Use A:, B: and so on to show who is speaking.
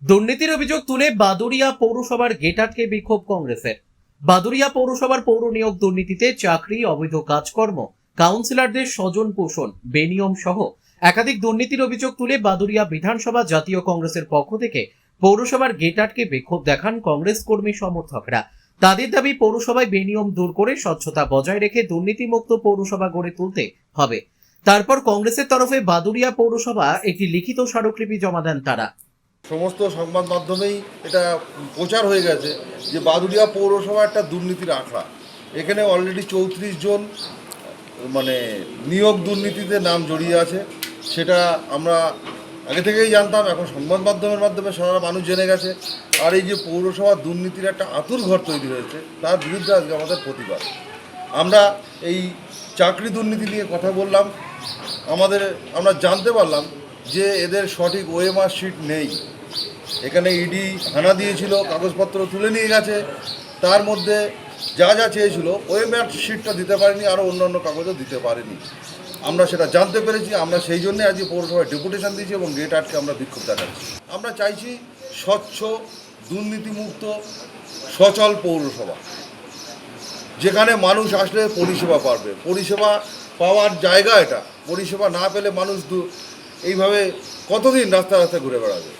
A: দুর্নীতির অভিযোগ তুলে বাদুড়িয়া পৌরসভার গেট আটকে বিক্ষোভ কংগ্রেসের। বাদুড়িয়া পৌরসভার পৌর নিয়োগ দুর্নীতিতে চাকরি, অবৈধ কাজকর্ম, কাউন্সিলরদের স্বজন পোষণ, বেনিয়ম সহ একাধিক দুর্নীতির অভিযোগ তুলে বাদুড়িয়া বিধানসভা জাতীয় কংগ্রেসের পক্ষ থেকে পৌরসভার গেট আটকে বিক্ষোভ দেখান কংগ্রেস কর্মী সমর্থকরা। তাদের দাবি, পৌরসভায় বেনিয়ম দূর করে স্বচ্ছতা বজায় রেখে দুর্নীতিমুক্ত পৌরসভা গড়ে তুলতে হবে। তারপর কংগ্রেসের তরফে বাদুড়িয়া পৌরসভা একটি লিখিত স্মারকলিপি জমা দেন তারা।
B: সমস্ত সংবাদ মাধ্যমেই এটা প্রচার হয়ে গেছে যে বাদুড়িয়া পৌরসভা একটা দুর্নীতির আখড়া। এখানে অলরেডি 34 জন নিয়োগ দুর্নীতিতে নাম জড়িয়ে আছে। সেটা আমরা আগে থেকেই জানতাম, এখন সংবাদ মাধ্যমের মাধ্যমে সারা মানুষ জেনে গেছে। আর এই যে পৌরসভার দুর্নীতির একটা আতুর ঘর তৈরি হয়েছে, তার বিরুদ্ধে আজকে আমাদের প্রতিবাদ। আমরা এই চাকরি দুর্নীতি নিয়ে কথা বললাম, আমরা জানতে পারলাম যে এদের সঠিক ওএমআর শিট নেই। এখানে ইডি হানা দিয়েছিল, কাগজপত্র তুলে নিয়ে গেছে, তার মধ্যে যা যা চেয়েছিল ওএমআর শিটটা দিতে পারেনি, আরও অন্যান্য কাগজও দিতে পারেনি। আমরা সেটা জানতে পেরেছি। আমরা সেই জন্যে আজকে পৌরসভায় ডেপুটেশন দিয়েছি এবং গেট আটকে আমরা বিক্ষোভ দেখাচ্ছি। আমরা চাইছি স্বচ্ছ, দুর্নীতিমুক্ত, সচল পৌরসভা, যেখানে মানুষ আসলে পরিষেবা পাবে। পরিষেবা পাওয়ার জায়গা এটা। পরিষেবা না পেলে মানুষ এইভাবে কতদিন রাস্তায় রাস্তায় ঘুরে বেড়াবে।